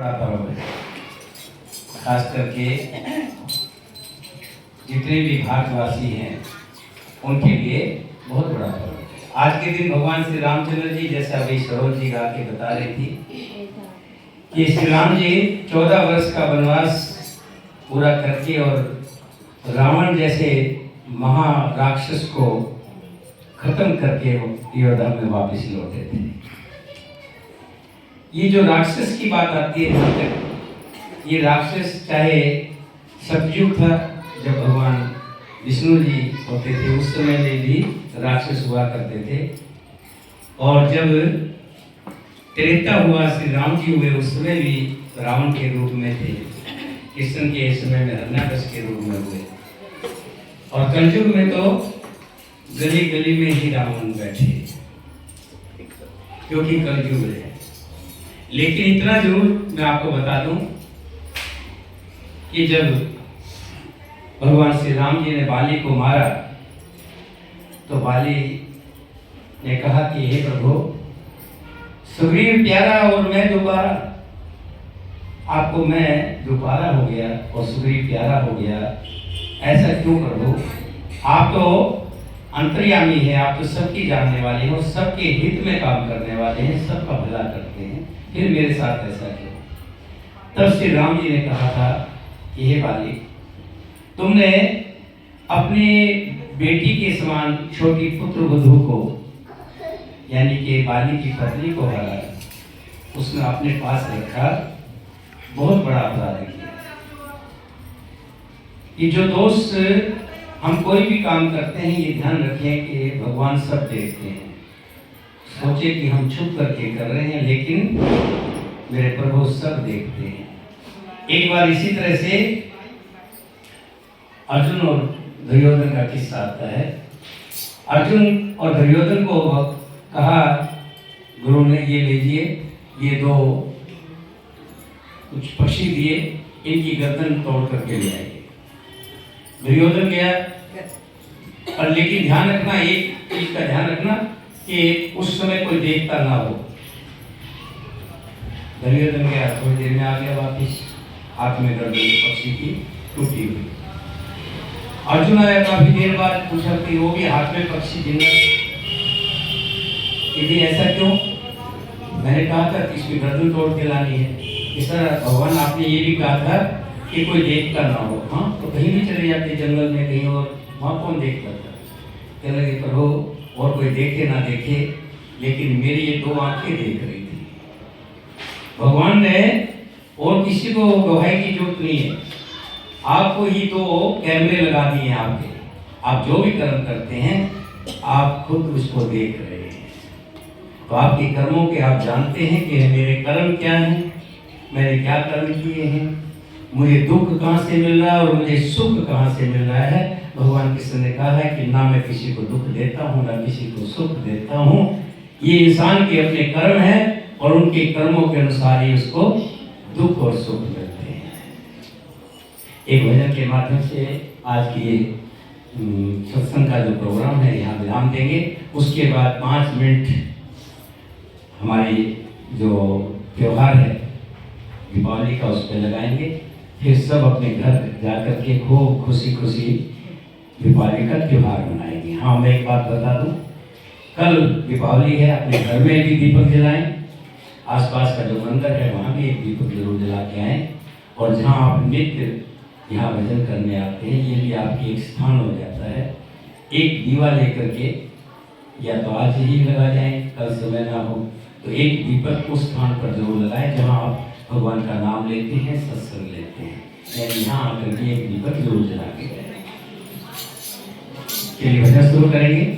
बड़ा पर्व है, खास करके जितने भी भारतवासी हैं उनके लिए बहुत बड़ा पर्व है। आज के दिन भगवान श्री रामचंद्र जी, जैसा अभी सरोज जी गा के बता रही थी कि श्री राम जी 14 वर्ष का वनवास पूरा करके और रावण जैसे महाराक्षस को खत्म करके अयोध्या में वापस लौटे थे। ये जो राक्षस की बात आती है जहाँ तक, ये राक्षस चाहे सतयुग था जब भगवान विष्णु जी होते थे, उस समय में भी राक्षस हुआ करते थे, और जब त्रेता हुआ श्री राम जी हुए उस समय भी रावण के रूप में थे, कृष्ण के समय में हिरण्याकश के रूप में हुए, और कलयुग में तो गली गली में ही रावण बैठे क्योंकि कलयुग है। लेकिन इतना जरूर मैं आपको बता दूं कि जब भगवान श्री राम जी ने बाली को मारा तो बाली ने कहा कि हे प्रभु, सुग्रीव प्यारा और मैं दोबारा, आपको मैं दोबारा हो गया और सुग्रीव प्यारा हो गया, ऐसा क्यों प्रभु? आप तो अंतर्यामी है, आप तो सबकी जानने वाले हैं और सबके हित में काम करने वाले हैं, सबका भला करते हैं, फिर मेरे साथ ऐसा क्यों? तब श्री राम जी ने कहा था कि हे बाली, तुमने अपनी बेटी के समान छोटी पुत्र वधू को, यानी कि बाली की पत्नी को हराया, उसने अपने पास रखा, बहुत बड़ा अपराध किया। कि जो दोस्त हम कोई भी काम करते हैं, ये ध्यान रखें कि भगवान सब देखते हैं। सोचे कि हम छुप करके कर रहे हैं, लेकिन मेरे प्रभु सब देखते हैं। एक बार इसी तरह से अर्जुन और दुर्योधन का किस्सा आता है। अर्जुन और दुर्योधन को कहा गुरु ने, ये लीजिए, ये दो कुछ पक्षी दिए, इनकी गर्दन तोड़ करके ले आइए। दुर्योधन गया, और लेकिन ध्यान रखना, एक चीज का ध्यान रखना कि उस समय कोई देखता ना हो। दुर्योधन गया, थोड़ी देर में आ गया वापिस, हाथ में गर्दन पक्षी की टूटी हुई। अर्जुन आया काफी देर बाद, पूछा कि वो भी हाथ में पक्षी जिंदा, यदि ऐसा क्यों? मैंने कहा था कि इसकी गर्दन तोड़ के लानी है। इस तरह भगवान आपने ये भी कहा था कि कोई देखता ना हो। हाँ, तो कहीं भी चले जाते जंगल में कहीं, और वहाँ कौन देखता था? कहने लगे प्रभु, और कोई देखे ना देखे, लेकिन मेरी ये दो आंखें देख रही थी। भगवान ने और किसी को गवाही की जरूरत नहीं है, आपको ही तो कैमरे लगा दिए हैं आपके। आप जो भी कर्म करते हैं आप खुद उसको देख रहे हैं, तो आपके कर्मों के आप जानते हैं कि मेरे कर्म क्या हैं, मैंने क्या कर्म किए हैं, मुझे दुख कहाँ से मिल रहा है और मुझे सुख कहाँ से मिल रहा है। भगवान कृष्ण ने कहा है कि ना मैं किसी को दुख देता हूँ ना किसी को सुख देता हूँ, ये इंसान के अपने कर्म हैं और उनके कर्मों के अनुसार ही उसको दुख और सुख मिलते हैं। एक भजन के माध्यम से आज की सत्संग का जो प्रोग्राम है यहाँ विराम देंगे। उसके बाद 5 मिनट हमारी जो त्योहार है दीपावली का उस पर लगाएंगे, फिर सब अपने घर जाकर के खूब खुशी खुशी दीपावली का त्योहार मनाएंगे। हाँ, मैं एक बात बता दूं, कल दीपावली है, अपने घर में भी दीपक जलाएं, आसपास का जो मंदिर है वहाँ भी एक दीपक जरूर जला के आएँ, और जहाँ आप नित्य यहाँ भजन करने आते हैं ये भी आपकी एक स्थान हो जाता है। एक दीवा लेकर के या तो आज ही लगा जाएं, कल समय ना हो तो एक दीपक उस स्थान पर जरूर लगाएं जहाँ आप भगवान का नाम लेते हैं, सत्संग लेते हैं, यानी यहाँ आकर के एक दीपक जरूर जला के गए। चलिए भजन शुरू करेंगे।